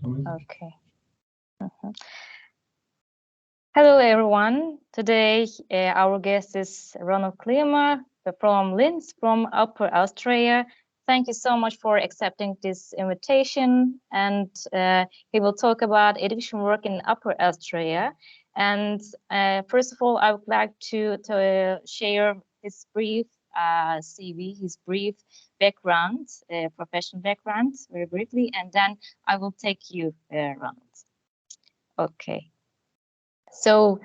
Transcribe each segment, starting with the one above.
Okay. Hello, everyone. Today, our guest is Ronald Klima from Linz, from Upper Austria. Thank you so much for accepting this invitation. And he will talk about education work in Upper Austria. And first of all, I would like to share his brief CV, his brief background, professional background, very briefly, and then I will take you, Ronald. Okay. So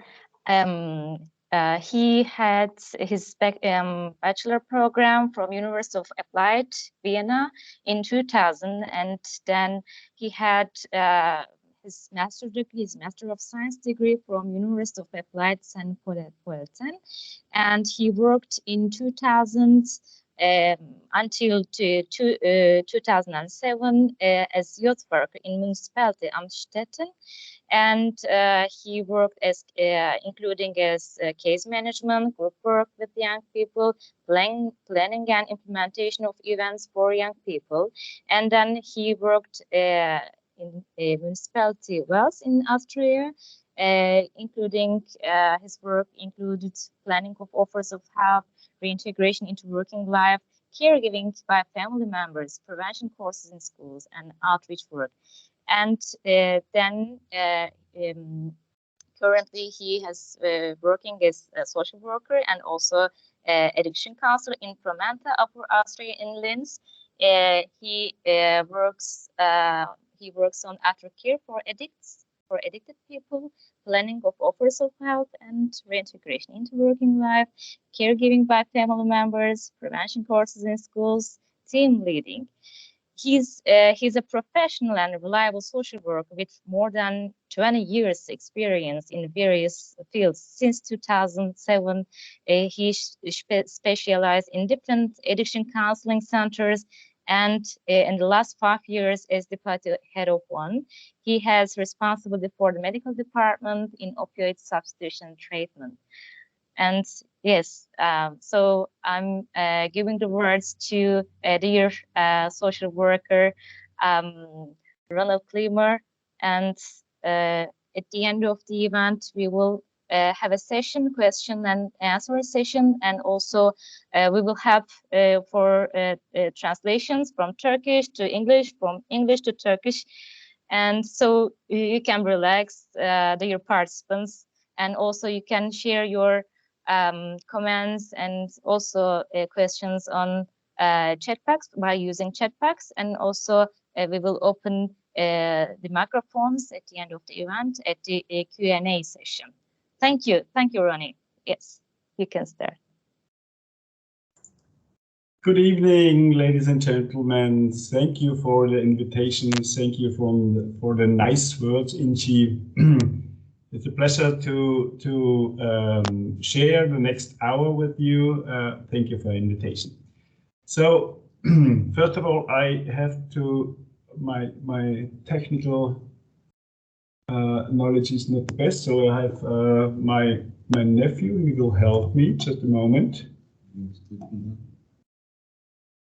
he had his bachelor program from University of Applied Vienna in 2000, and then he had his master degree, his Master of Science degree from University of Applied San Quentin, and he worked in 2000 until 2007 as youth worker in municipality Amstetten. And he worked as including as case management, group work with young people, planning and implementation of events for young people. And then he worked in a municipality Wels in Austria, including his work included planning of offers of help, reintegration into working life, caregiving by family members, prevention courses in schools, and outreach work. And then currently he has working as a social worker and also addiction counselor in Promenta, Upper Austria in Linz. He works on aftercare for addicted people, planning of offers of help and reintegration into working life, caregiving by family members, prevention courses in schools, team leading. He's a professional and reliable social worker with more than 20 years experience in various fields. Since 2007, he specialized in different addiction counseling centers, and in the last 5 years as deputy head of one, he has responsibility for the medical department in opioid substitution treatment. And yes, so I'm giving the words to dear social worker Ronald Klima, and at the end of the event we will have a session, question and answer session, and also we will have for translations from Turkish to English, from English to Turkish, and so you can relax, dear participants, and also you can share your comments and also questions on chat box by using chat box, and also we will open the microphones at the end of the event at the Q&A session. Thank you, Ronnie. Yes, you can start. Good evening, ladies and gentlemen. Thank you for the invitation. Thank you for the nice words, Inchi. It's a pleasure to share the next hour with you. Thank you for the invitation. So, first of all, I have to, my technical knowledge is not the best, so I have my nephew. He will help me. Just a moment.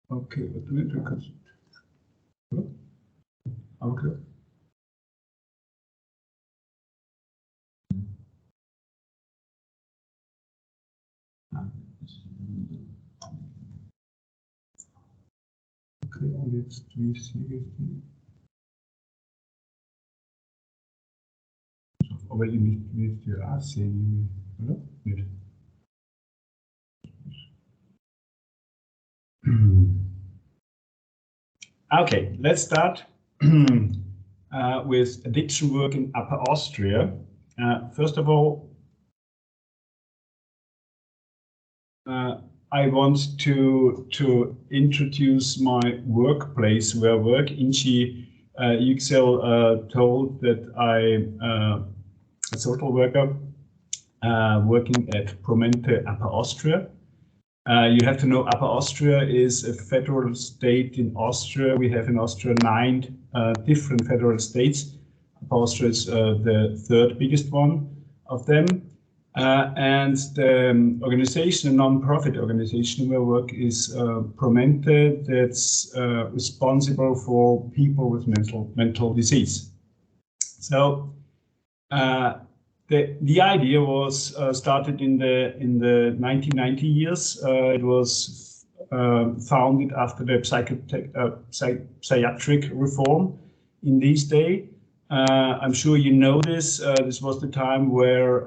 Okay, what do we do? Okay. Okay, und jetzt wie ist hier aber ihr müsst ja auch sehen, oder? Nicht. Okay, let's start with addiction work in Upper Austria. First of all, I want to introduce my workplace where I work. Inchi Yüksel told that I'm a social worker working at Promente, Upper Austria. You have to know Upper Austria is a federal state in Austria. We have in Austria 9 different federal states. Upper Austria is the third biggest one of them. And the organization, a non-profit organization where I work is Promente, that's responsible for people with mental disease. So the idea was started in the 1990 years. It was founded after the psychiatric reform in these days. I'm sure you know this. This was the time where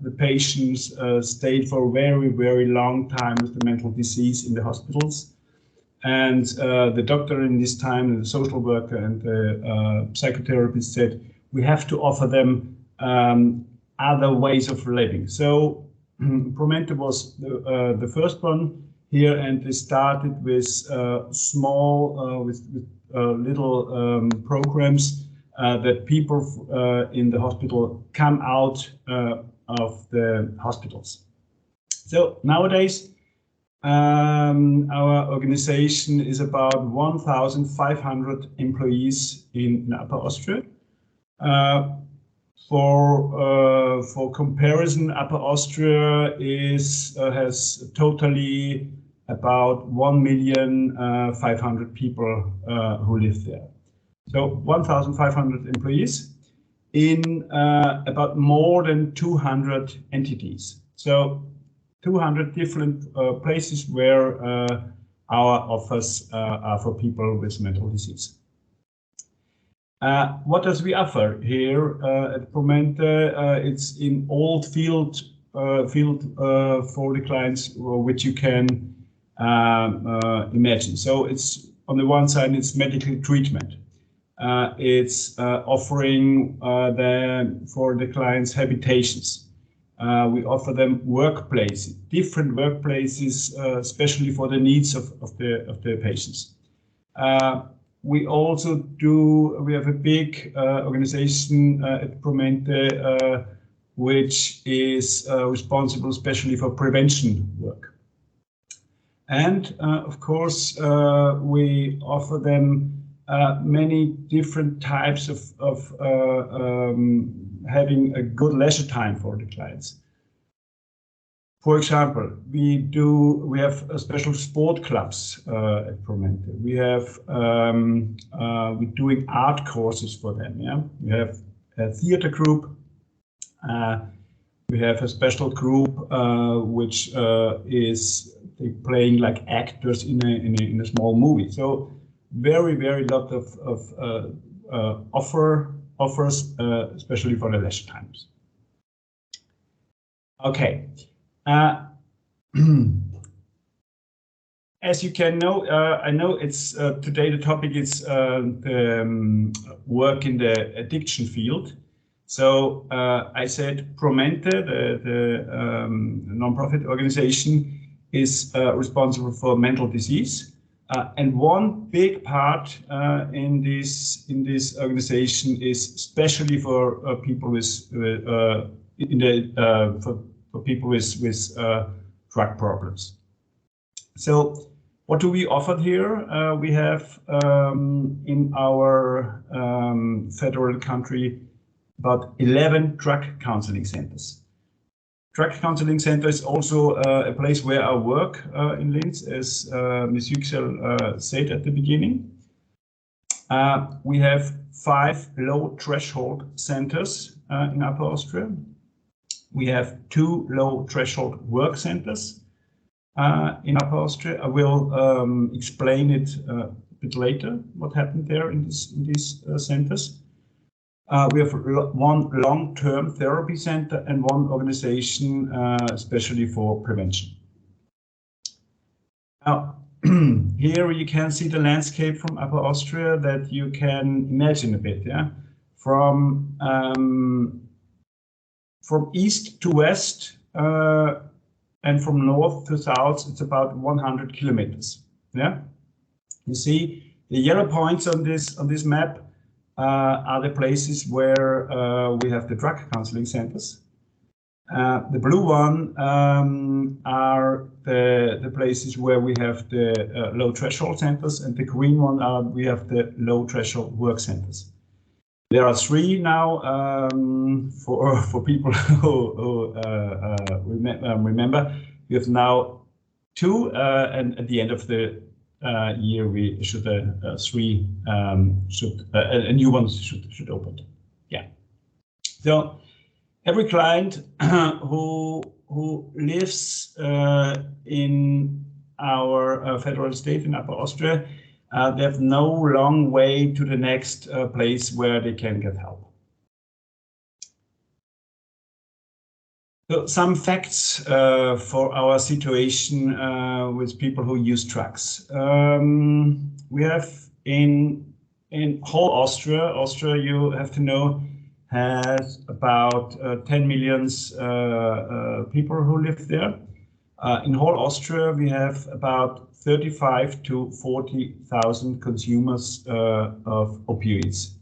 the patients stayed for a very, very long time with the mental disease in the hospitals. And the doctor in this time, the social worker and the psychotherapist said, we have to offer them other ways of living. So Promente was the first one here, and they started with small, with little programs that people in the hospital come out of the hospitals. So nowadays, our organization is about 1,500 employees in Upper Austria. For comparison, Upper Austria has totally about 1,500,000 people who live there. So 1,500 employees in about more than 200 entities. So 200 different places where our offers are for people with mental disease. What does we offer here at Promente? It's in all field for the clients which you can imagine. So it's on the one side, it's medical treatment. It's offering for the clients habitations. We offer them workplaces, different workplaces, especially for the needs of the patients. We also we have a big organization at Promente, which is responsible especially for prevention work. And of course, we offer them many different types of having a good leisure time for the clients. For example, we have special sport clubs at Promente. We have we're doing art courses for them. Yeah, we have a theater group. We have a special group which is playing like actors in a small movie. So very lot of offers, especially for the leisure times. Okay. As you can know, I know it's today the topic is the work in the addiction field. So I said Promente, the non-profit organization, is responsible for mental disease, and one big part in this organization is especially for people with for people with drug problems. So what do we offer here? We have in our federal country about 11 drug counseling centers. Drug counseling center is also a place where I work in Linz, as Ms. Yüksel said at the beginning. We have 5 low threshold centers in Upper Austria. We have 2 low threshold work centers in Upper Austria. I will explain it a bit later, what happened there in these centers. We have 1 long-term therapy center and 1 organization especially for prevention. Now, here you can see the landscape from Upper Austria that you can imagine a bit. Yeah, from east to west and from north to south, it's about 100 kilometers. Yeah, you see the yellow points on this map are the places where we have the drug counseling centers. The blue one are the places where we have the low threshold centers, and the green one we have the low threshold work centers. There are 3 now for people who remember. We have now 2, and at the end of the year we should 3 a new one should open. yeah. So every client who lives in our federal state in Upper Austria, they have no long way to the next place where they can get help. So some facts for our situation with people who use drugs. We have in whole Austria, you have to know, has about 10 million people who live there. In whole Austria, we have about 35 to 40,000 consumers of opioids.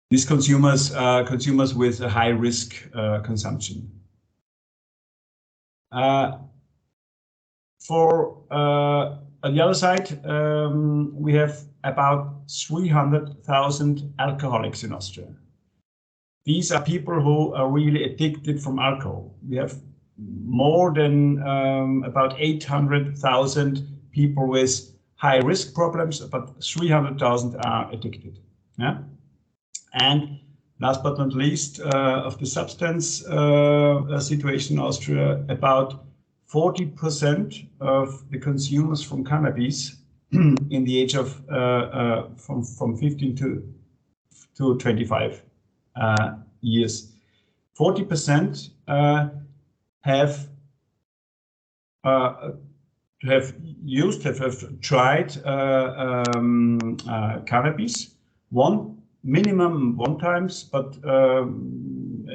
These consumers are consumers with a high risk consumption. On the other side, we have about 300,000 alcoholics in Austria. These are people who are really addicted from alcohol. We have more than about 800,000 people with high risk problems, but 300,000 are addicted. Yeah? And last but not least, of the substance situation in Austria, about 40% of the consumers from cannabis in the age of from 15 to 25 years, 40% have tried cannabis minimum one times, but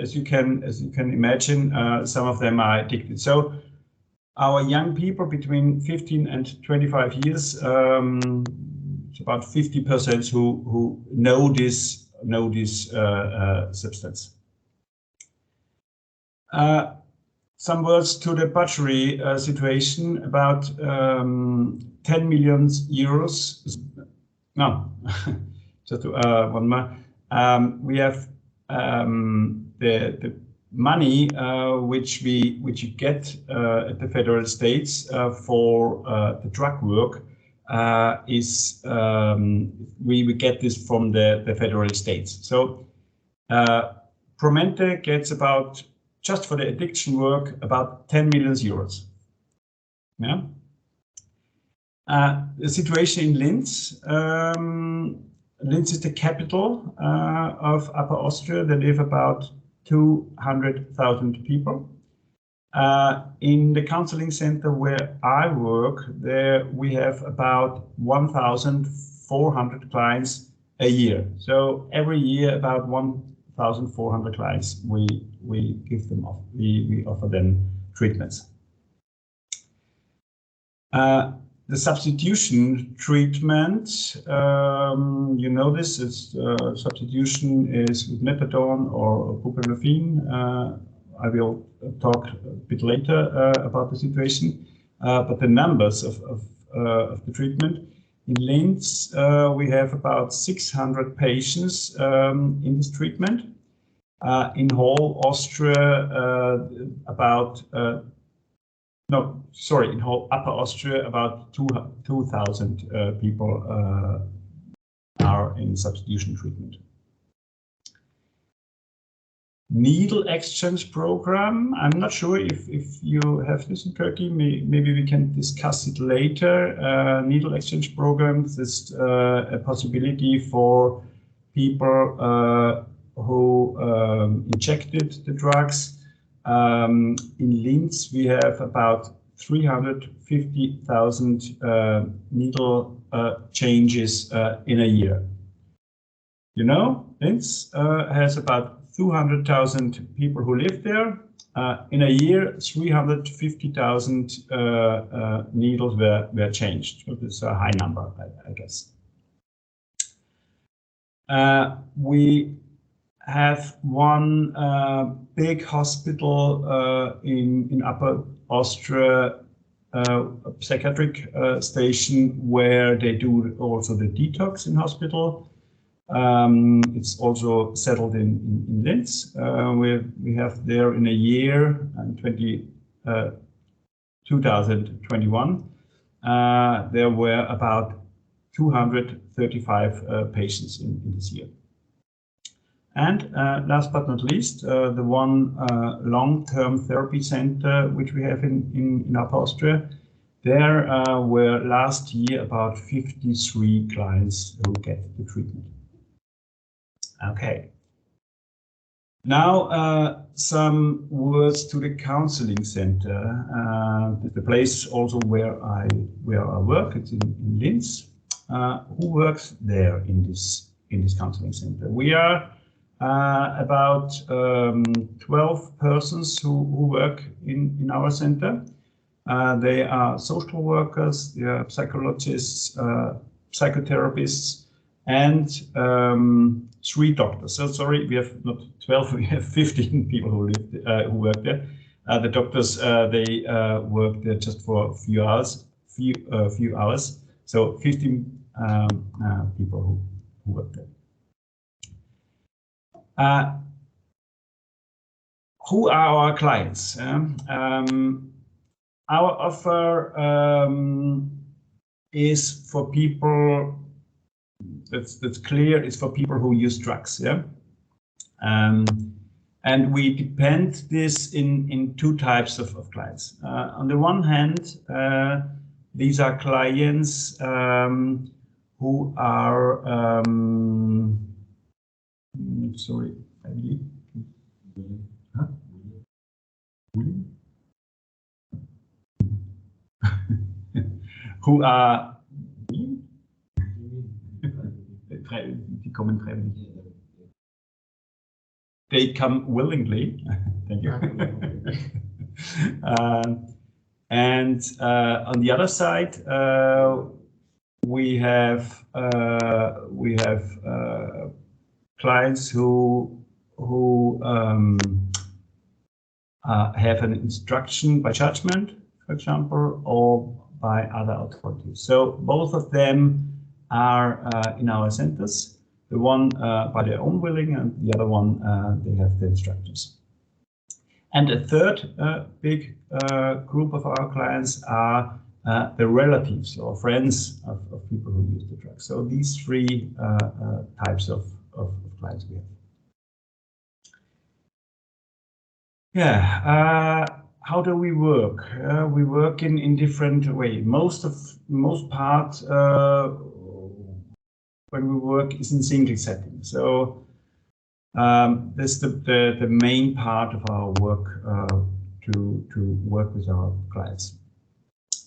as you can imagine, some of them are addicted. So our young people between 15 and 25 years, it's about 50% who know this substance. Some words to the budgetary situation. About 10 million euros. No, just one more. We have the money which you get at the federal states for the drug work is we get this from the federal states. So Promente gets about, just for the addiction work, about 10 million euros. Yeah. The situation in Linz. Linz is the capital of Upper Austria. They live about 200,000 people. In the counseling center where I work, there we have about 1,400 clients a year. So every year about 1,400 clients we give them off. We offer them treatments. The substitution treatment, you know this, it's, substitution is with methadone or buprenorphine. I will talk a bit later about the situation, but the numbers of the treatment. In Linz, we have about 600 patients in this treatment. In whole Austria, in whole Upper Austria, about 2,000 people are in substitution treatment. Needle exchange program. I'm not sure if you have this in Turkey. Maybe we can discuss it later. Needle exchange program is a possibility for people who injected the drugs. In Linz, we have about 350,000 needle changes in a year. You know, Linz has about 200,000 people who live there. In a year, 350,000 needles were changed. So this is a high number, I guess. We have one big hospital in Upper Austria, a psychiatric station where they do also the detox in hospital. It's also settled in Linz. We have there in a year, 2021, there were about 235 patients in this year. And last but not least, the one long-term therapy center which we have in Austria. There were last year about 53 clients who get the treatment. Okay. Now some words to the counseling center, the place also where I work. It's in Linz. Who works there in this counseling center? We are about 12 persons who work in our center. They are social workers, they are psychologists, psychotherapists, and 3 doctors. So sorry, we have not 12, we have 15 people who work there. The doctors, they work there just for a few hours, So 15 people who work there. Who are our clients? Our offer is for people, that's clear, it's for people who use drugs. Yeah? And we depend this in 2 types of clients. On the one hand, these are clients who are, sorry, family. Huh? Who are they come willingly. Thank you. And on the other side, we have clients who have an instruction by judgment, for example, or by other authorities. So both of them are in our centers. The one by their own willing, and the other one they have the instructors. And a third big group of our clients are the relatives or friends of people who use the drugs. So these 3 types of clients we have. Yeah, how do we work? We work in different ways. Most part when we work is in single setting. So this is the main part of our work to work with our clients.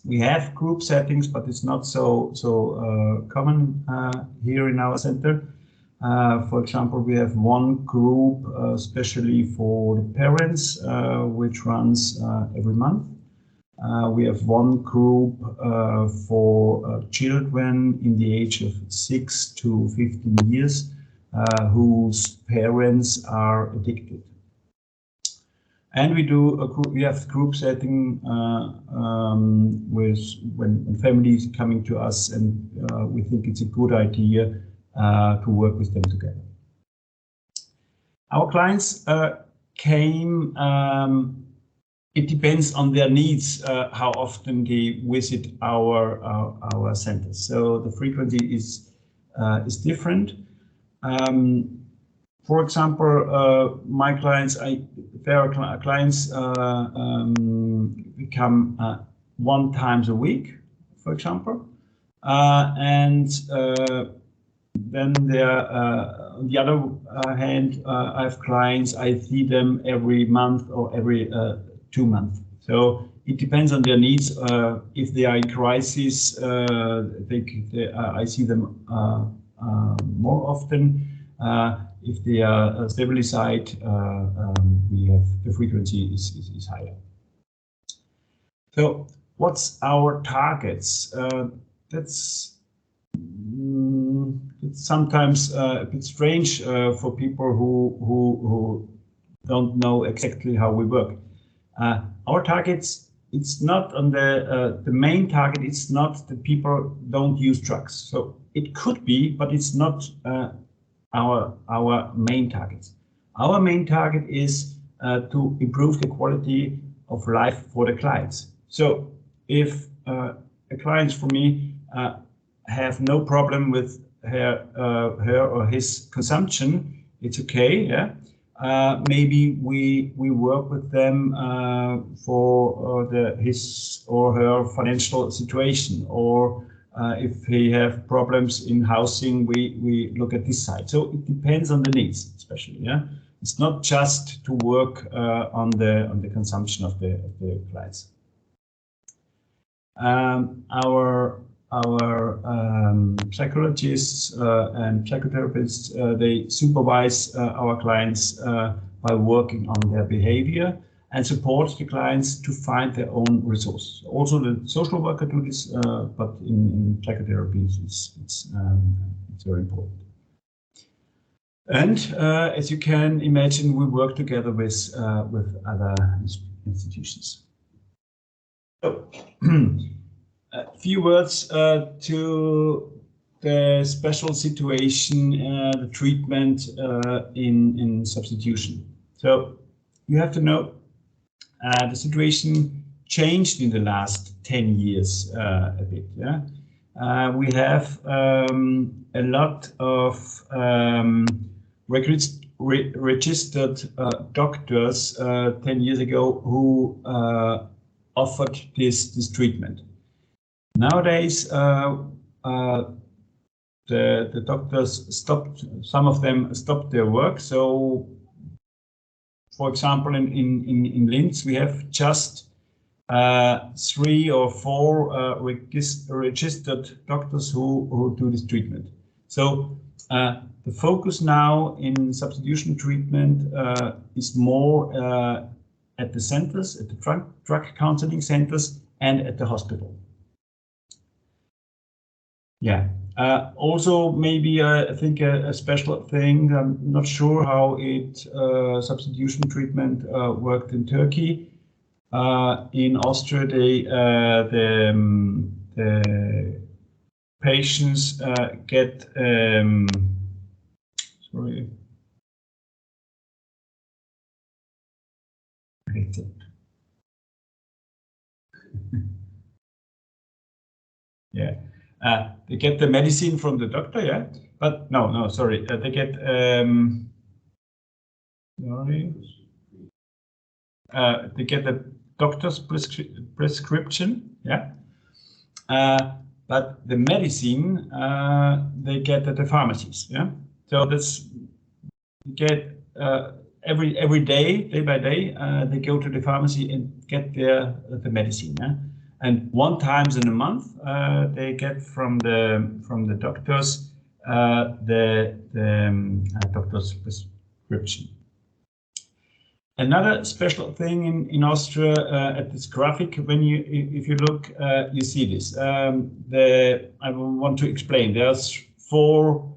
We have group settings, but it's not so common here in our center. For example, we have one group especially for the parents, which runs every month. We have one group for children in the age of 6 to 15 years whose parents are addicted. And we have group setting with when families coming to us, and we think it's a good idea to work with them together. Our clients came. It depends on their needs how often they visit our centers. So the frequency is different. For example, my clients, clients come 1 time a week, for example, and then on the other hand, I have clients, I see them every month or every 2 months. So it depends on their needs. If they are in crisis, I see them more often. If they are stabilized, the frequency is higher. So what's our targets? That's it's sometimes a bit strange for people who don't know exactly how we work. Our targets, it's not on the main target. It's not that people don't use drugs. So it could be, but it's not our main targets. Our main target is to improve the quality of life for the clients. So if a client for me have no problem with her or his consumption, it's okay. Yeah. Maybe we work with them for his or her financial situation, or if he have problems in housing, we look at this side. So it depends on the needs, especially. Yeah, it's not just to work on the consumption of the clients. Our psychologists and psychotherapists, they supervise our clients by working on their behavior and support the clients to find their own resources. Also, the social worker do this, but in psychotherapy, it's very important. And as you can imagine, we work together with other institutions. So, a few words to the special situation, the treatment in substitution. So you have to know the situation changed in the last 10 years a bit. Yeah, we have a lot of registered doctors 10 years ago who offered this treatment. Nowadays, the doctors stopped. Some of them stopped their work. So, for example, in Linz, we have just 3 or 4 registered doctors who do this treatment. So the focus now in substitution treatment is more at the centers, at the drug counseling centers, and at the hospital. Yeah. Also, maybe I think a special thing. I'm not sure how substitution treatment worked in Turkey. In Austria, the patients get sorry. Yeah. They get the medicine from the doctor, yeah, but no, sorry. They get they get the doctor's prescription, yeah. But the medicine they get at the pharmacies, yeah. So that's get every day by day they go to the pharmacy and get the medicine, yeah. And 1 time in a month they get from the doctors the doctor's prescription. Another special thing in Austria at this graphic, if you look, you see this. I want to explain. There's four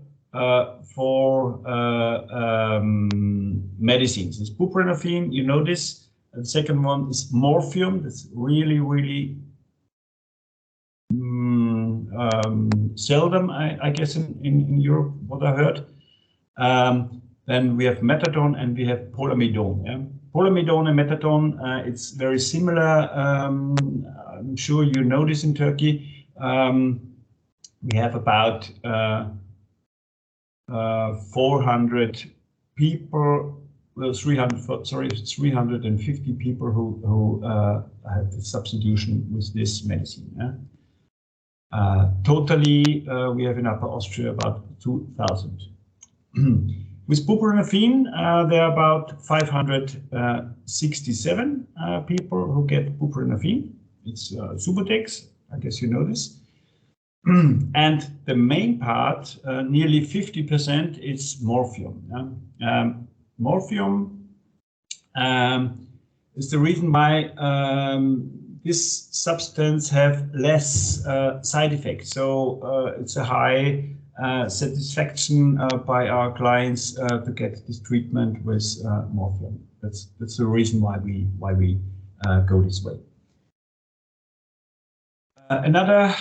medicines. It's buprenorphine. You know this. The second one is morphium. That's really seldom, I guess, in Europe, what I heard. Then we have methadone and we have polamidone. Yeah? Polamidone and methadone, it's very similar. I'm sure you know this in Turkey. We have about 400 people, well, 350 people who had the substitution with this medicine. Yeah? Totally, we have in Upper Austria about 2,000. With buprenorphine, there are about 567 people who get buprenorphine. It's Subutex, I guess you know this. And the main part, nearly 50%, is morphium. Morphium is the reason why this substance have less side effects. So it's a high satisfaction by our clients to get this treatment with morphium. That's the reason why we go this way. Another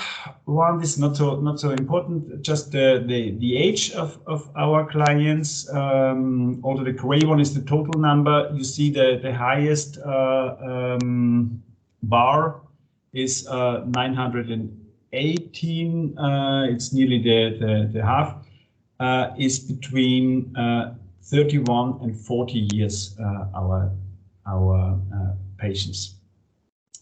one is not so important. Just the age of our clients. Also, the gray one is the total number. You see the highest bar is 918. It's nearly the half. Is between 31 and 40 years our patients.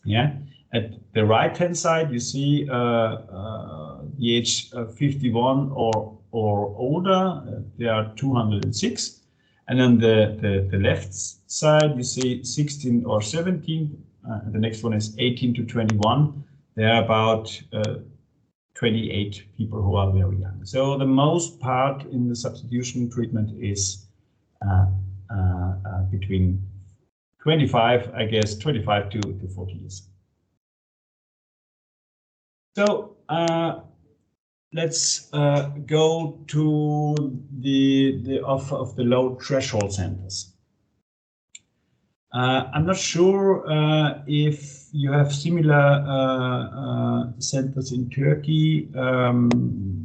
Yeah. At the right-hand side, you see the age 51 or older. There are 206, and on the left side, you see 16 or 17. The next one is 18 to 21. There are about 28 people who are very young. So the most part in the substitution treatment is between 25, I guess, 25 to 40 years. So let's go to the offer of the low threshold centers. I'm not sure if you have similar centers in Turkey. I'm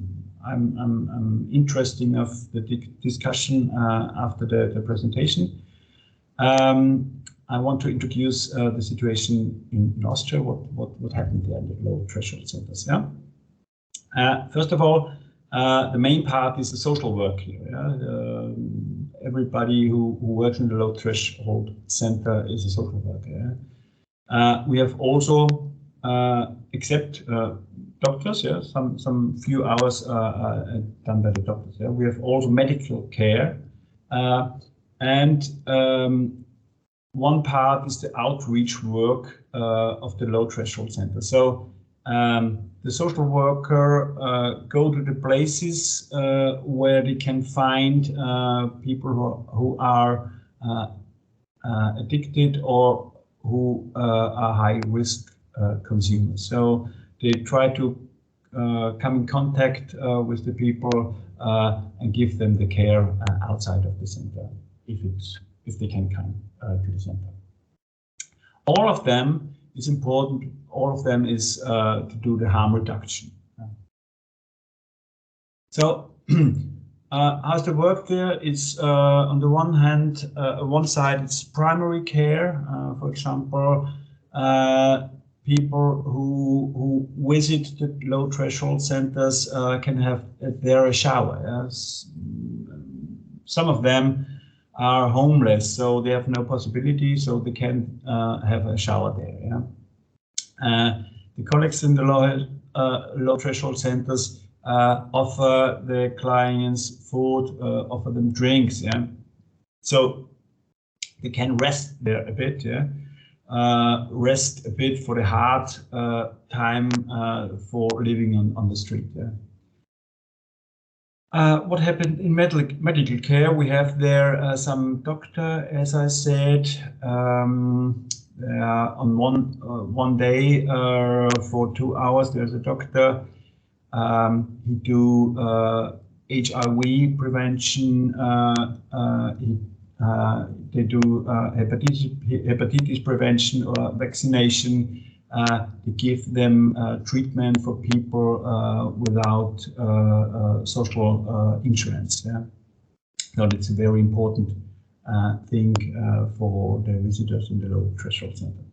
interested of the discussion after the presentation. I want to introduce the situation in Austria. What happened there in the low threshold centers? Yeah. First of all, the main part is the social work here. Yeah? Everybody who works in the low threshold center is a social worker. Yeah? We have also, except doctors, yeah, some few hours done by the doctors. Yeah? We have also medical care, and one part is the outreach work of the low threshold center. So the social worker go to the places where they can find people who are addicted or who are high risk consumers. So they try to come in contact with the people and give them the care outside of the center if they can come to the center. All of them is important. All of them is to do the harm reduction. So how's the work there? It's on the one hand, one side it's primary care. For example, people who visit the low threshold centers can have there a shower. Yes? Some of them are homeless, so they have no possibility, so they can have a shower there. Yeah? The colleagues in the low threshold centers offer the clients food, offer them drinks. Yeah, so they can rest there a bit. Yeah, rest a bit for the hard time for living on the street. Yeah. What happened in medical care? We have there some doctor, as I said, on one day for 2 hours. There's a doctor. He do HIV prevention. They do hepatitis prevention or vaccination. They give them treatment for people without social insurance. Yeah? So it's a very important thing for the visitors in the low threshold center.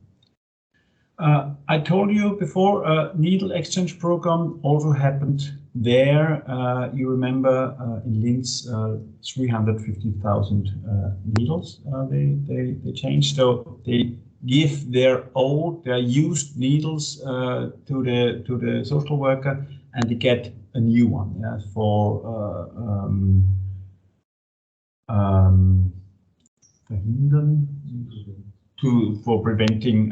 I told you before, needle exchange program also happened there. You remember in Linz, 350,000 needles they changed. So they give their used needles to the social worker, and they get a new one. Yeah, for preventing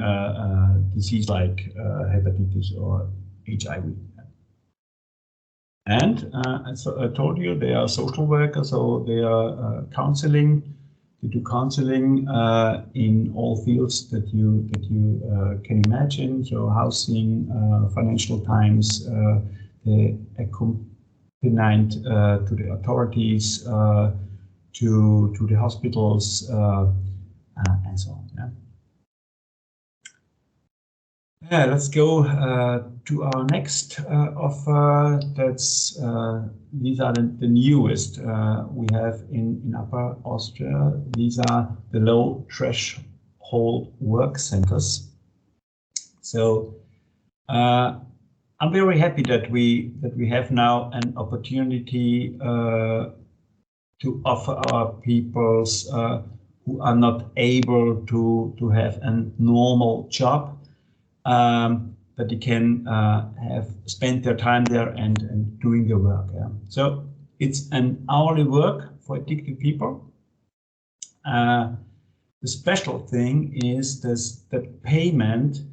disease like hepatitis or HIV. And as I told you, they are social workers, so they are counseling. They do counseling in all fields that you can imagine. So housing, financial times, they accompanied to the authorities, to the hospitals, and so on. Yeah. Yeah, let's go to our next offer. That's these are the newest we have in Upper Austria. These are the low threshold work centers. So I'm very happy that we have now an opportunity to offer our peoples who are not able to have a normal job, that they can have spent their time there and doing the work. Yeah. So it's an hourly work for addicted people. The special thing is this, that payment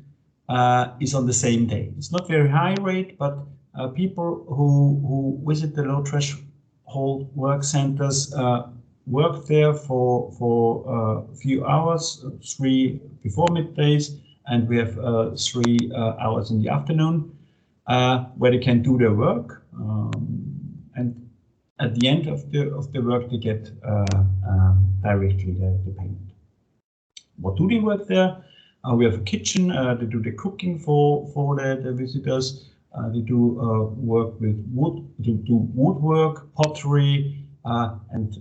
is on the same day. It's not very high rate, but people who visit the low threshold work centers work there for a few hours, 3 before middays, and we have 3 hours in the afternoon where they can do their work, and at the end of the work they get directly the payment. What do they work there? We have a kitchen. They do the cooking for the visitors. They do work with wood. They do woodwork, pottery, and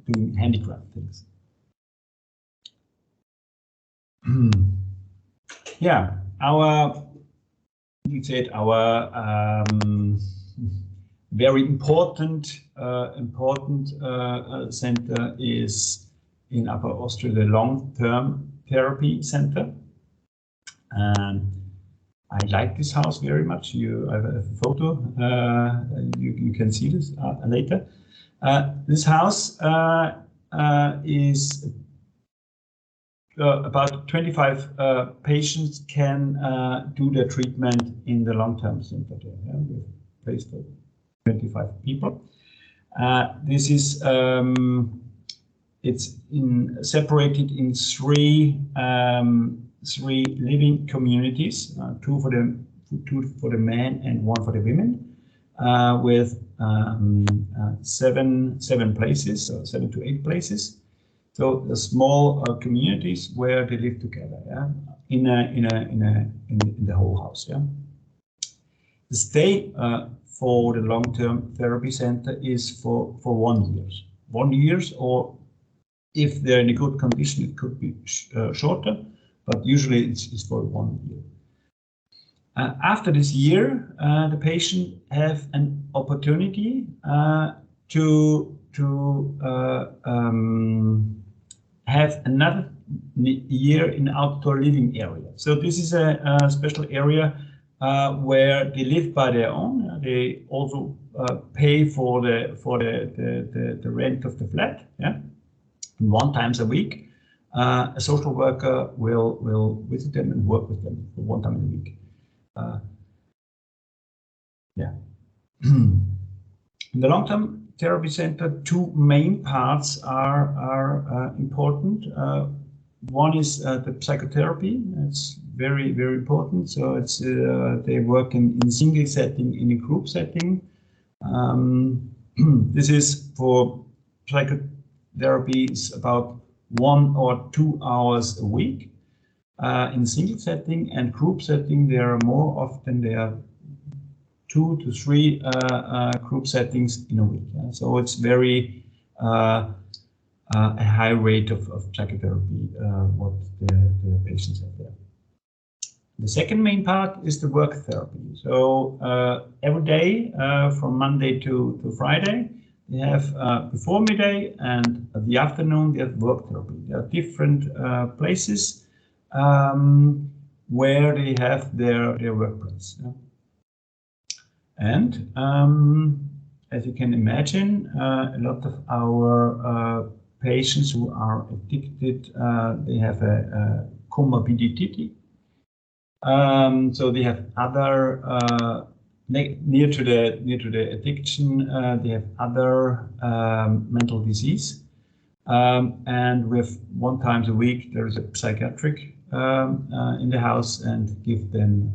doing handicraft things. Yeah, our very important center is in Upper Austria, the long-term therapy center. I like this house very much. I have a photo. You can see this later. This house is about 25 patients can do their treatment in the long-term center. We've placed 25 people. This is it's separated in three living communities, two for the men and one for the women, with 7 places, so 7 to 8 places. So the small communities where they live together, yeah, in the whole house, yeah. The stay for the long-term therapy center is for 1 year. 1 year, or if they're in a good condition, it could be shorter, but usually it's for 1 year. After this year, the patient have an opportunity to have another year in outdoor living area. So this is a special area where they live by their own. They also pay for the rent of the flat. Yeah, 1 time a week, a social worker will visit them and work with them for 1 time a week. Yeah. In the long-term therapy center, 2 main parts are important. One is the psychotherapy. It's very, very important. So it's they work in single setting, in a group setting. This is for psychotherapy is about 1 or 2 hours a week. In single setting and group setting, there are more often there are 2 to 3 group settings in a week. Yeah? So it's very a high rate of psychotherapy what the patients have there. The second main part is the work therapy. So every day from Monday to Friday, they have before midday and at the afternoon they have work therapy. There are different places where they have their workplace. Yeah? And as you can imagine, a lot of our patients who are addicted, they have a comorbidity. So they have other near to the addiction, they have other mental disease. And with 1 time a week, there is a psychiatric in the house and give them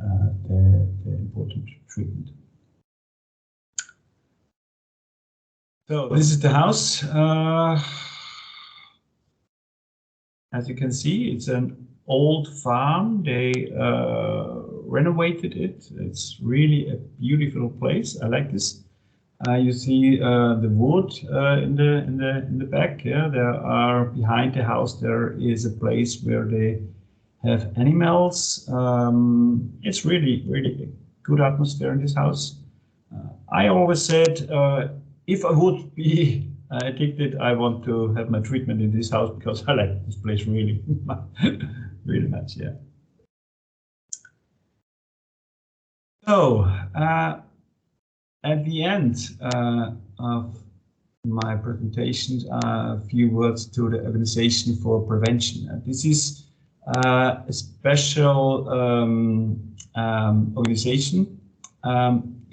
the important treatment. So this is the house. As you can see, it's an old farm. They renovated it. It's really a beautiful place. I like this. You see the wood in the back. Yeah, there are behind the house. There is a place where they have animals. It's really a good atmosphere in this house. I always said if I would be addicted, I want to have my treatment in this house because I like this place really, really much. Yeah. So at the end of my presentation, a few words to the Organization for Prevention. This is a special organization.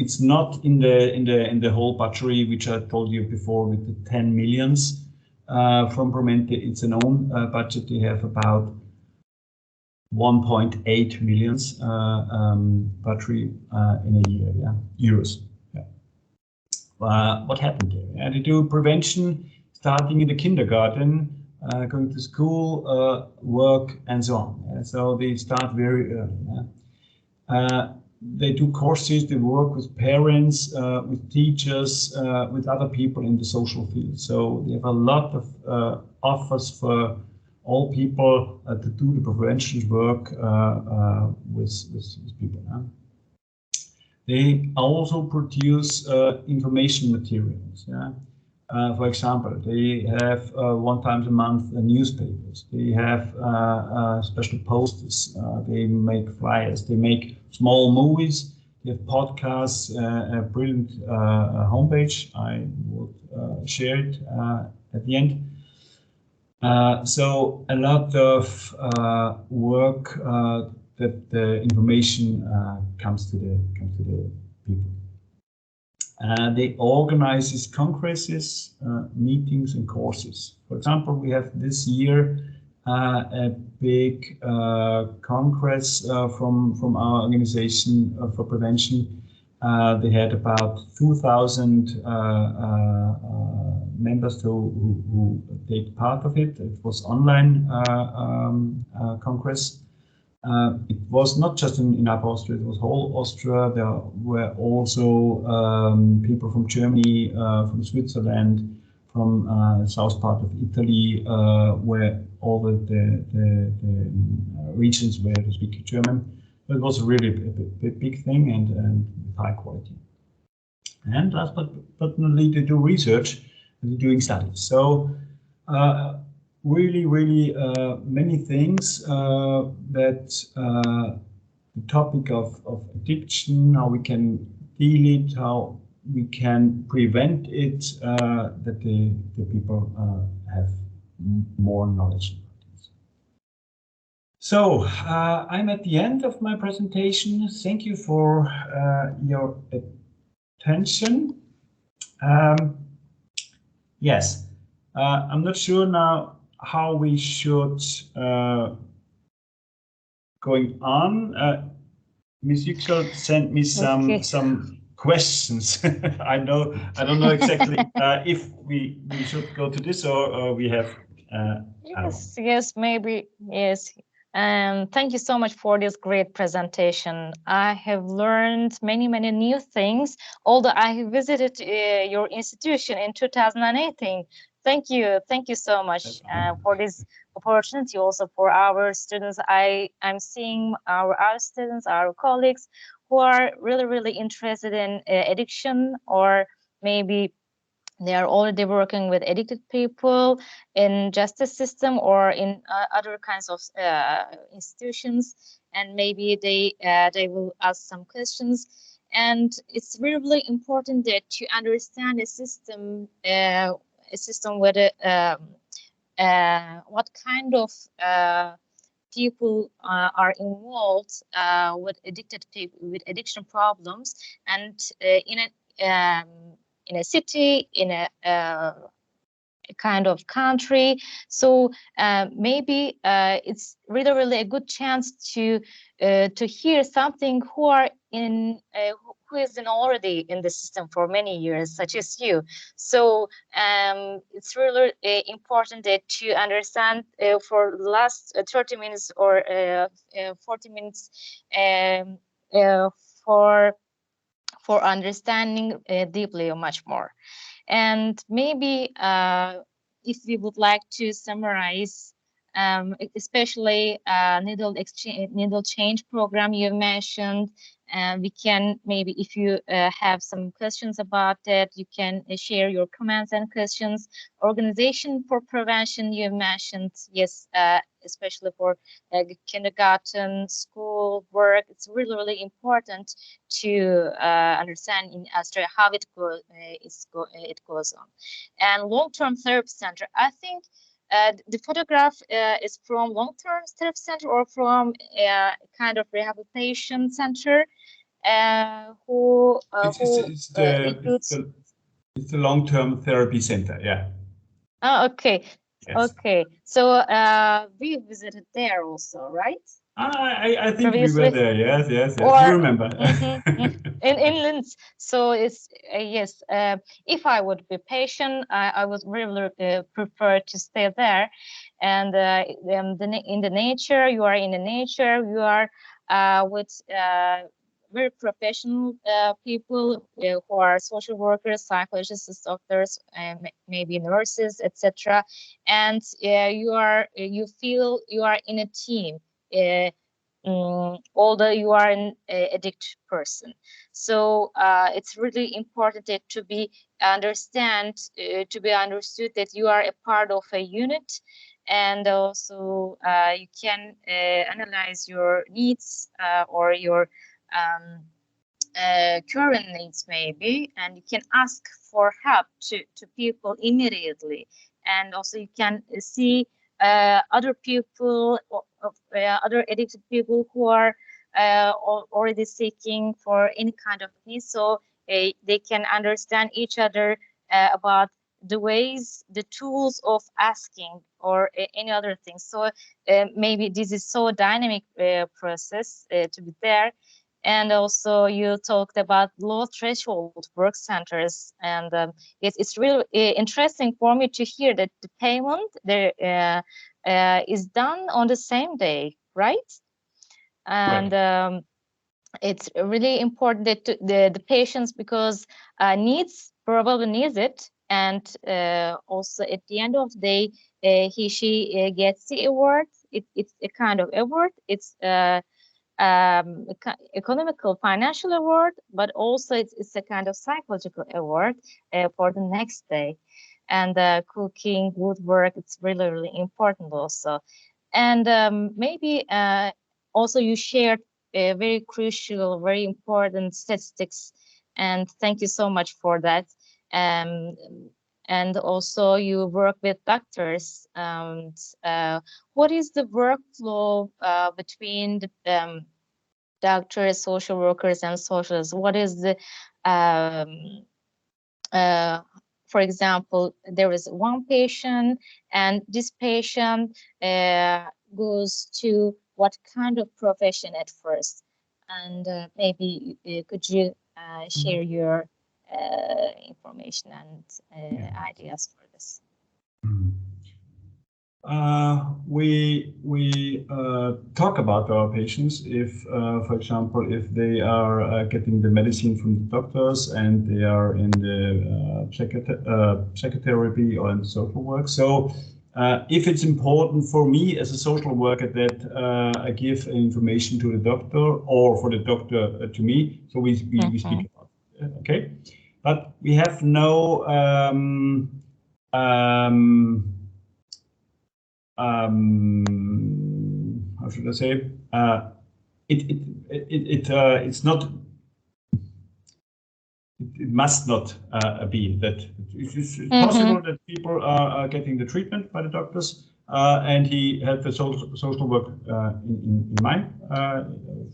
It's not in the whole battery which I told you before with the 10 millions from Promente. It's an own budget. They have about 1.8 millions battery in a year. Yeah, euros. Yeah. What happened there? Yeah, they do prevention starting in the kindergarten, going to school, work, and so on. Yeah? So they start very early. Yeah? They do courses, they work with parents, with teachers, with other people in the social field. So they have a lot of offers for all people to do the prevention work with people. Yeah? They also produce information materials. Yeah? For example, they have one time a month newspapers. They have special posters. They make flyers. They make small movies. They have podcasts. A brilliant homepage. I would share it at the end. So a lot of work that the information comes to the people. They organize congresses, meetings, and courses. For example, we have this year a big congress from our organization for prevention. They had about 2,000 members who take part of it. It was online congress. It was not just in Austria, it was whole Austria. There were also people from Germany, from Switzerland, from south part of Italy, where all the regions where they speak German. It was really a big thing and high quality. And last but not least, they do research and they're doing studies. So really many things that the topic of addiction, how we can deal it, how we can prevent it, that the people have more knowledge about this. So I'm at the end of my presentation. Thank you for your attention. Yes, I'm not sure now how we should going on. Ms. Yüksel sent me some questions. I don't know exactly if we should go to this or we have. Yes, maybe yes. Thank you so much for this great presentation. I have learned many new things. Although I visited your institution in 2018. Thank you so much for this opportunity. Also for our students, I'm seeing our students, our colleagues who are really interested in addiction, or maybe they are already working with addicted people in justice system or in other kinds of institutions, and maybe they will ask some questions. And it's really important that you understand a system with what kind of people are involved with addicted people with addiction problems, and in a city, in a kind of country. So maybe it's really a good chance to hear something who are in who is already in the system for many years, such as you. So it's really important that you understand for the last 30 minutes or 40 minutes for understanding deeply much more. And maybe if we would like to summarize, especially needle change program you mentioned, And we can maybe, if you have some questions about that, you can share your comments and questions. Organization for prevention, you mentioned, yes, especially for kindergarten, school, work. It's really, really important to understand in Austria how it goes on. And long-term therapy center, I think the photograph is from long-term therapy center or from a kind of rehabilitation center who includes. It's the long-term therapy center. Yeah. Oh, okay. Yes. Okay. So we visited there also, right? I think Previously. we were there. Yes. Or, you remember. In Linz. So it's yes. If I would be patient, I would really prefer to stay there. And in the nature, you are in the nature. You are with very professional people who are social workers, psychologists, doctors, maybe nurses, etc. And you feel you are in a team. Although you are an addict person, so it's really important to be understood that you are a part of a unit, and also you can analyze your needs or your current needs maybe, and you can ask for help to people immediately, and also you can see other people, other addicted people who are already seeking for any kind of needs, so they can understand each other about the ways, the tools of asking or any other things. So maybe this is so dynamic process to be there. And also you talked about low threshold work centers, and yes, it's really interesting for me to hear that the payment there is done on the same day, right? And right. It's really important that the patients, because probably needs it, and also at the end of the day, she gets the award. It's a kind of award. It's economical financial award, but also it's a kind of psychological award for the next day. And cooking, woodwork, it's really, really important also. And maybe also you shared very crucial, very important statistics, and thank you so much for that. Um, and also you work with doctors. What is the workflow between the doctors, social workers, and socialists? What is the for example, there is one patient, and this patient goes to what kind of profession at first? And maybe could you share your information and ideas for this? We talk about our patients if, for example, if they are getting the medicine from the doctors and they are in the psychotherapy or in social work. So if it's important for me as a social worker that I give information to the doctor or for the doctor to me, so we speak about it, okay? But we have no how should I say? It's not. It must not be that. It's possible that people are getting the treatment by the doctors, and he had the social work in mind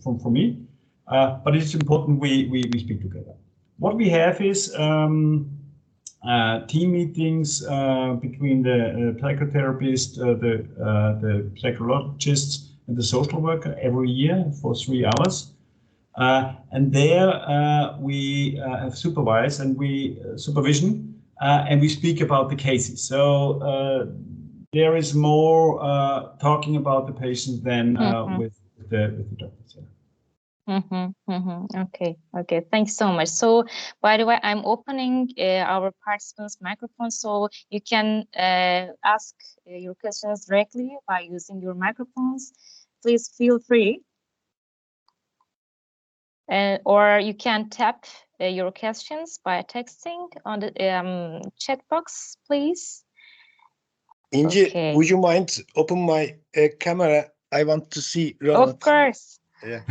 for me. But it's important we speak together. What we have is team meetings between the psychotherapist, the psychologists, and the social worker every year for 3 hours. And there we have supervision, and we speak about the cases. So there is more talking about the patient than with the doctors. Okay. Thanks so much. So, by the way, I'm opening our participants' microphones, so you can ask your questions directly by using your microphones. Please feel free. or you can tap your questions by texting on the chat box, please. Inci, Okay. would you mind open my camera? I want to see Ronald. Of course. Yeah.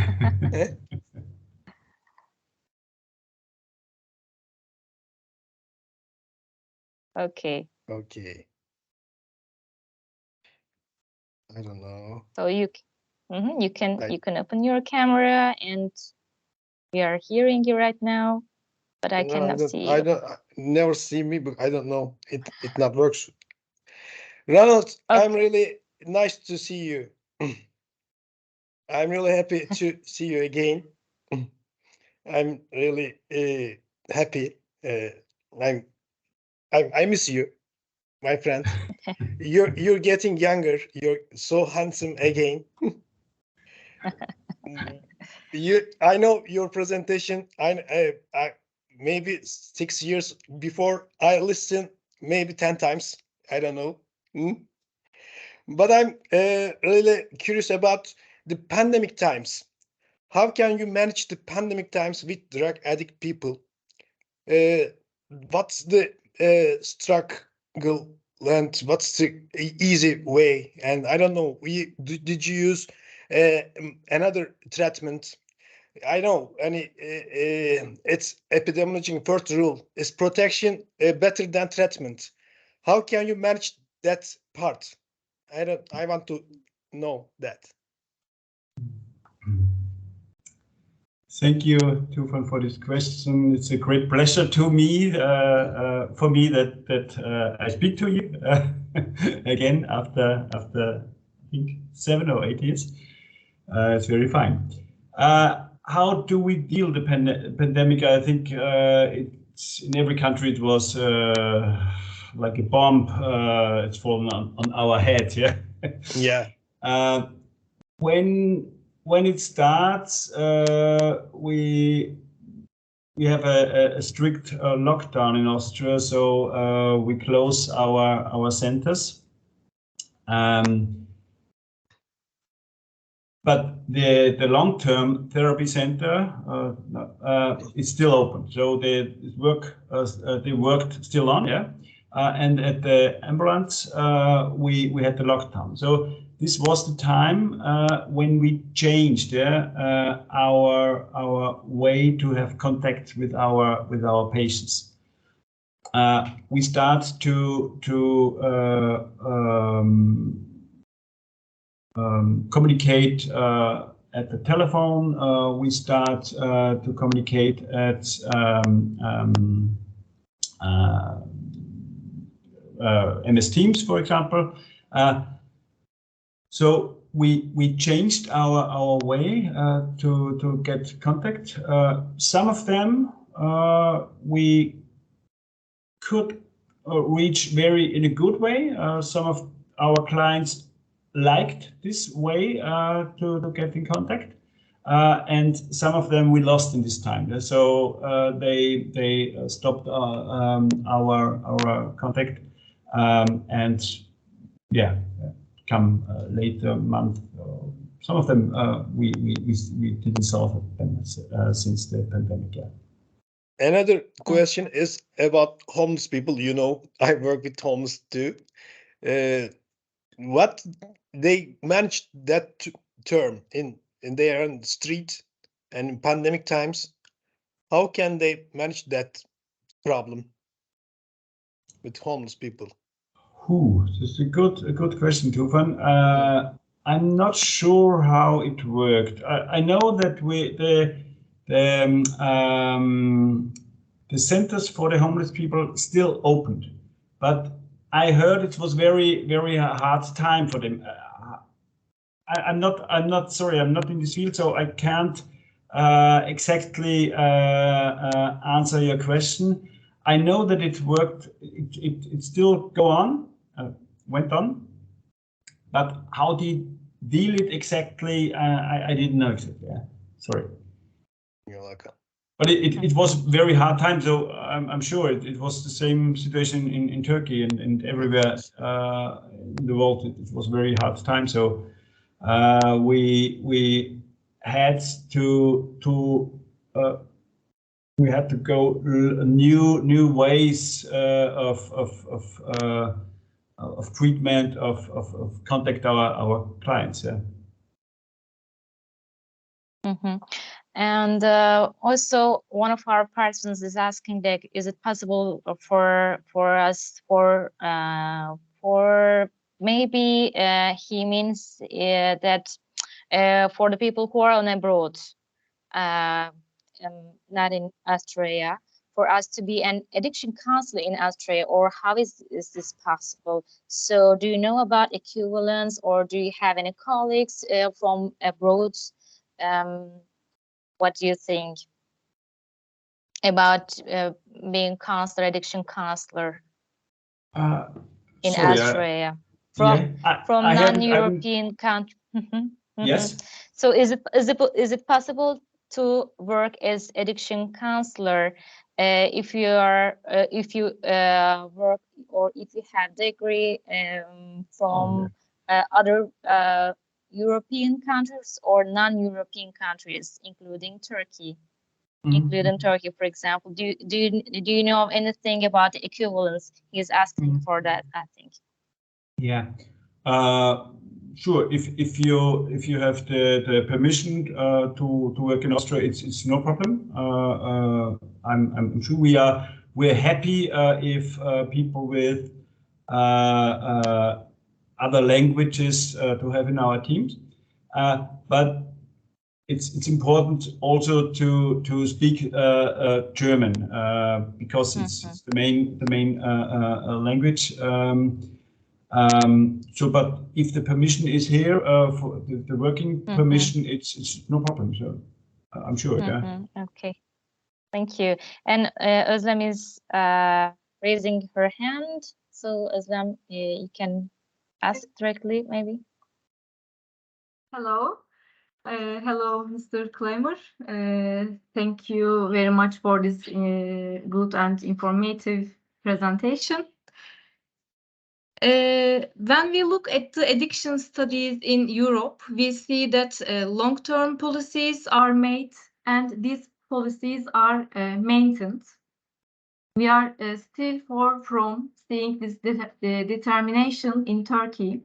Okay. Okay. I don't know. So you can open your camera, and we are hearing you right now, but I cannot see you. I don't never see me, but I don't know. It not works. Ronald, Okay. I'm really nice to see you. I'm really happy to see you again. I'm really happy. I miss you, my friend. You're getting younger. You're so handsome again. I know your presentation. I maybe 6 years before I listened maybe 10 times. I don't know. But I'm really curious about the pandemic times. How can you manage the pandemic times with drug addict people? What's the struggle and what's the easy way? And I don't know. Did you use another treatment? I know, and it's epidemiology first rule is protection better than treatment. How can you manage that part? I want to know that. Thank you, Tufan, for this question. It's a great pleasure to me, for me that I speak to you again after I think 7 or 8 years. It's very fine. How do we deal the pandemic? I think it's in every country. It was like a bomb. It's fallen on our head. Yeah. Yeah. When it starts, we have a strict lockdown in Austria, so we close our centers. But the long-term therapy center is still open, so they worked still on, yeah. And at the ambulance, we had the lockdown. So this was the time when we changed our way to have contact with our patients. We start to communicate at the telephone. We start to communicate at MS Teams, for example. So we changed our way to get contact. Some of them we could reach in a good way. Some of our clients liked this way to get in contact, and some of them we lost in this time. So they stopped our contact, and yeah, come later month. Some of them we didn't solve them since the pandemic. Yeah. Another question is about homeless people. You know, I work with homeless too. What they managed that term in they are on the street and in pandemic times. How can they manage that problem with homeless people? This is a good question, Tufan. I'm not sure how it worked. I know that the centers for the homeless people still opened, but I heard it was very hard time for them. I'm not sorry. I'm not in this field, so I can't exactly answer your question. I know that it worked. It still went on, but how they deal it exactly, I didn't know exactly. Yeah. Sorry. You're welcome. But it was very hard time, so I'm sure it was the same situation in Turkey and everywhere in the world. It was very hard time, so we had to we had to go new ways of treatment of contact our clients. Yeah. Mm-hmm. And also, one of our persons is asking that is it possible for us for maybe he means that for the people who are on abroad, not in Austria, for us to be an addiction counselor in Austria, or how is this possible? So do you know about equivalence, or do you have any colleagues from abroad? What do you think about being counselor, addiction counselor in Sorry, Austria from non-European country? Yes. So is it possible to work as addiction counselor if you are work, or if you have degree from other European countries or non-European countries, including Turkey? Including Turkey, for example. Do you know anything about the equivalence? He's asking for that, I think. Yeah. Sure. If you have the permission to work in Austria, it's no problem. I'm sure we're happy if people with other languages to have in our teams, but it's important also to speak German because it's the main language. So, but if the permission is here for the working permission, it's no problem. So, I'm sure. Yeah. Okay, thank you. And Özlem is raising her hand. So, Özlem, you can ask directly, maybe. Hello. Hello, Mr. Kleimer. Thank you very much for this good and informative presentation. When we look at the addiction studies in Europe, we see that long-term policies are made and these policies are maintained. We are still far from seeing this determination in Turkey.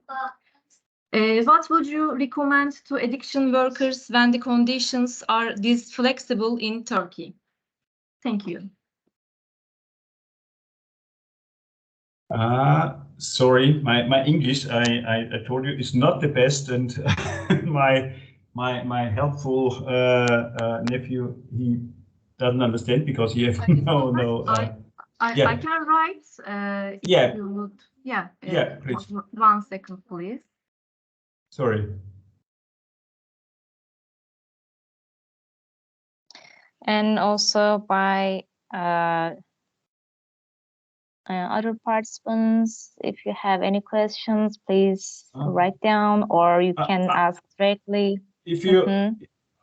What would you recommend to addiction workers when the conditions are this flexible in Turkey? Thank you. Sorry, my English, I told you, is not the best, and my helpful nephew, he doesn't understand because he has no. I can write. Yeah. If you would, yeah. Yeah, please. 1 second, please. Sorry. And also by other participants, if you have any questions, please write down, or you can ask directly. If you,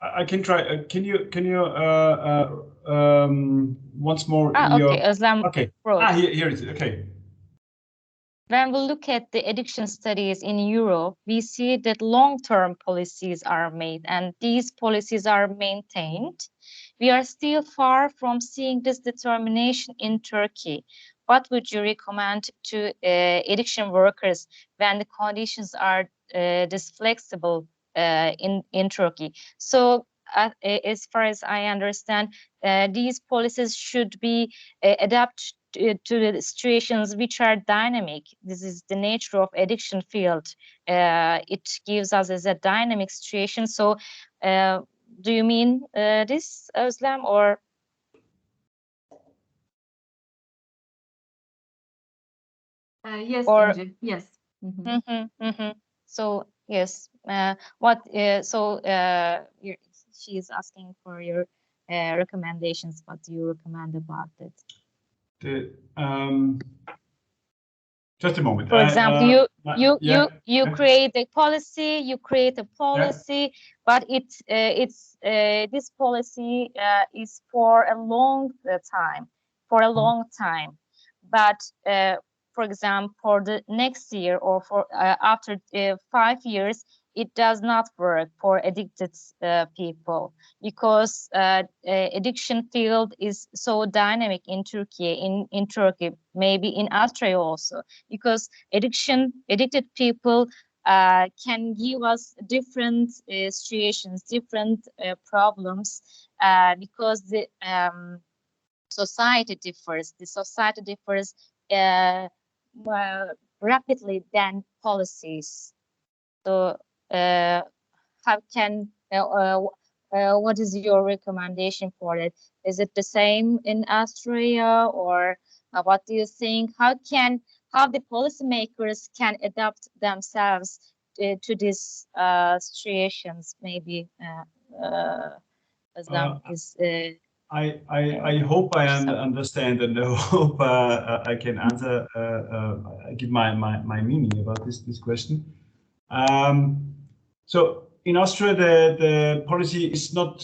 I can try. Can you once more? Okay, Özlem. Okay. Here it is. Okay. When we look at the addiction studies in Europe, we see that long-term policies are made and these policies are maintained. We are still far from seeing this determination in Turkey. What would you recommend to addiction workers when the conditions are this flexible in Turkey? So, as far as I understand, these policies should be adapted to the situations which are dynamic. This is the nature of addiction field. It gives us as a dynamic situation. So, do you mean this, Özlem, or? Yes, Inci. Yes. So yes, she is asking for your recommendations. What do you recommend about it? Just a moment. For example, you create a policy. But this policy is for a long time. But for example, for the next year or for after 5 years, it does not work for addicted people, because addiction field is so dynamic in Turkey, in Turkey, maybe in Austria also, because addicted people can give us different situations, different problems, because the society differs. The society differs more rapidly than policies. So, how can what is your recommendation for it? Is it the same in Austria, or what do you think? How the policymakers can adapt themselves to these situations? Maybe Özlem is. I hope I understand, and I hope I can answer, give my meaning about this question. So in Austria, the policy is not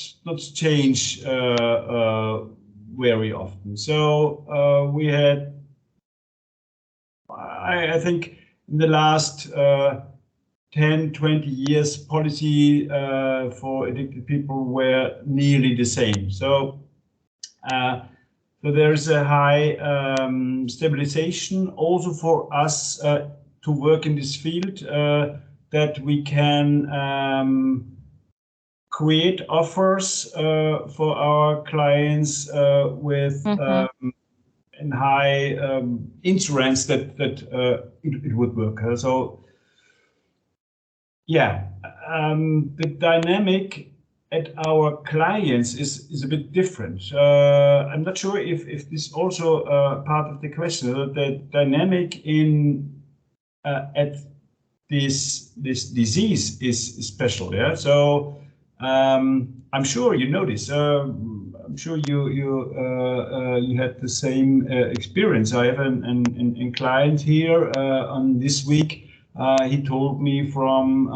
changed very often. So we had, I think, in the last 10, 20 years, policy for addicted people were nearly the same. So there is a high stabilization also for us to work in this field, that we can create offers for our clients with and high insurance that it would work. So yeah, the dynamic at our clients is a bit different. I'm not sure if this also part of the question. The dynamic in at this disease is special. Yeah. So I'm sure you know this. I'm sure you had the same experience. I have a client here on this week. He told me from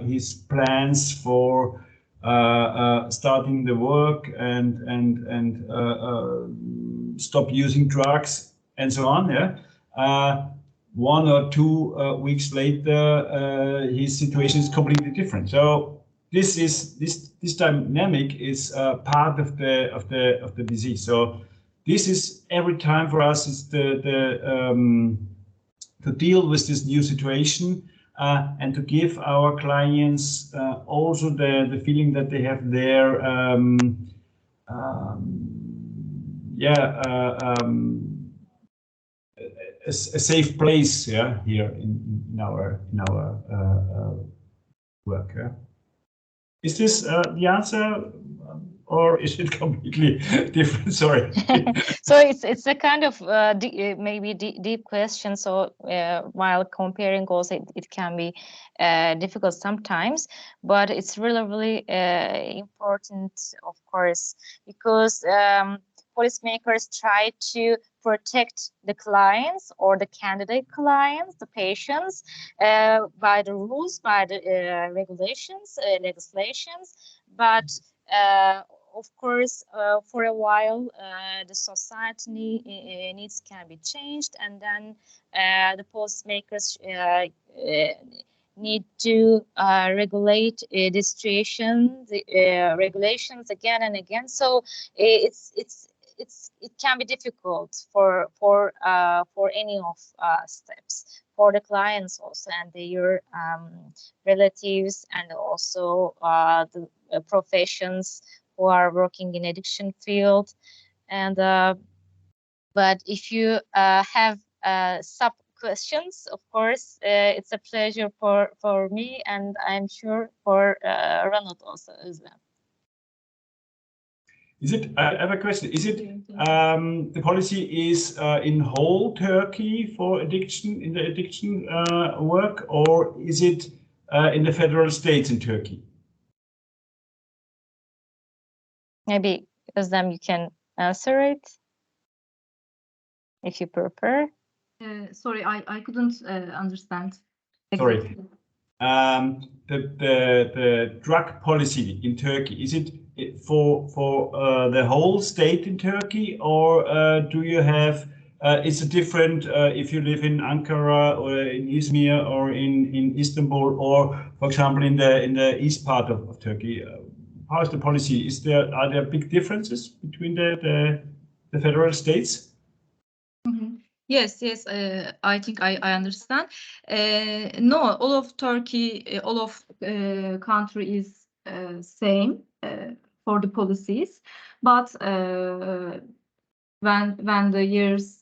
his plans for starting the work and stop using drugs and so on. Yeah. 1 or 2 weeks later, his situation is completely different. So this dynamic is part of the disease. So this is every time for us is to deal with this new situation and to give our clients also the feeling that they have their a safe place, yeah, here in our work. Yeah. Is this the answer, or is it completely different? Sorry. So it's a kind of maybe deep question. So while comparing goals, it can be difficult sometimes, but it's really important, of course, because policymakers try to protect the clients or the candidate clients, the patients, by the rules, by the regulations, legislations, but of course, for a while, the society needs can be changed, and then the policymakers need to regulate the situation, the regulations again and again. So it can be difficult for any of steps, for the clients also and their relatives, and also the professions who are working in addiction field. And but if you have sub questions, of course, it's a pleasure for me, and I'm sure for Ronald also as well. Is it? I have a question. Is it the policy is in whole Turkey for addiction, in the addiction work, or is it in the federal states in Turkey? Maybe Özlem, you can answer it if you prefer. Sorry, I couldn't understand. Sorry. The drug policy in Turkey, is it for the whole state in Turkey, or do you have it's a different if you live in Ankara or in Izmir or in Istanbul or, for example, in the east part of Turkey. How is the policy? Are there big differences between the federal states? Yes, I think I understand. No, all of Turkey, all of country is same for the policies, but when the years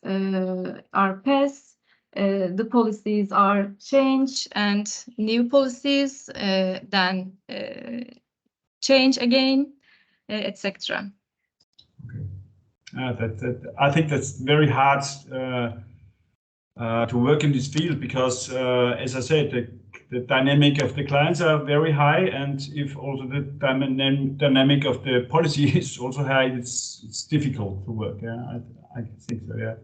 are passed, the policies are changed and new policies then change again, etc. I think that's very hard to work in this field because, as I said, the dynamic of the clients are very high, and if also the dynamic of the policy is also high, it's difficult to work. Yeah, I think so. Yeah.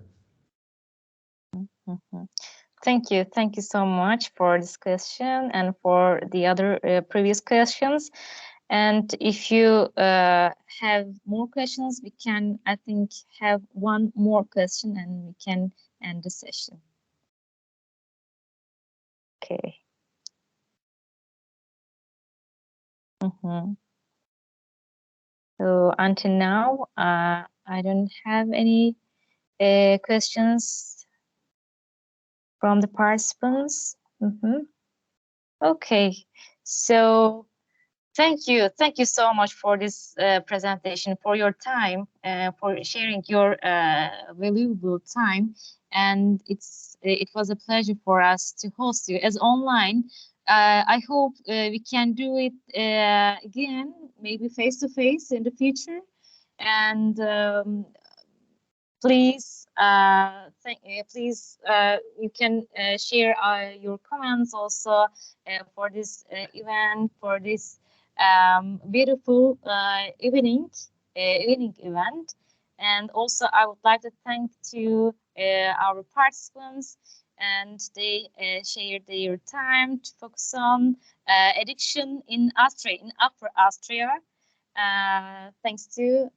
Thank you so much for this question and for the other previous questions. And if you have more questions, we can, I think, have one more question and we can end the session. Okay. So until now, I don't have any questions from the participants. Okay, so thank you so much for this presentation, for your time, for sharing your valuable time, and it was a pleasure for us to host you as online. I hope we can do it again, maybe face to face in the future, and please, please, you can share your comments also for this event, for this beautiful evening event. And also, I would like to thank to our participants, and they shared their time to focus on addiction in Austria, in Upper Austria. Thanks to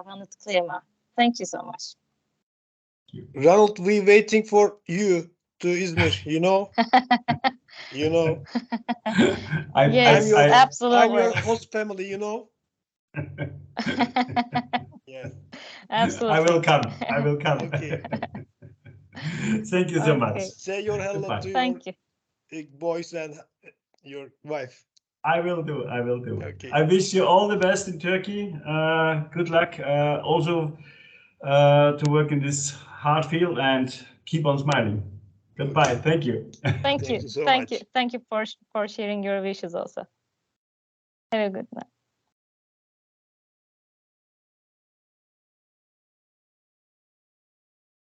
Ronald Klima. Thank you so much. Ronald, we waiting for you to Izmir, you know? You know? Yes, absolutely. I'm your host family, you know? Yeah. Absolutely. I will come. Okay. Thank you so much. Say your hello Goodbye. to Thank your you. boys and your wife. I will do. Okay. I wish you all the best in Turkey. Good luck also to work in this hard field, and keep on smiling. Goodbye. Thank you. Thank you. you so Thank much. you. Thank you for sharing your wishes also. Have a good night.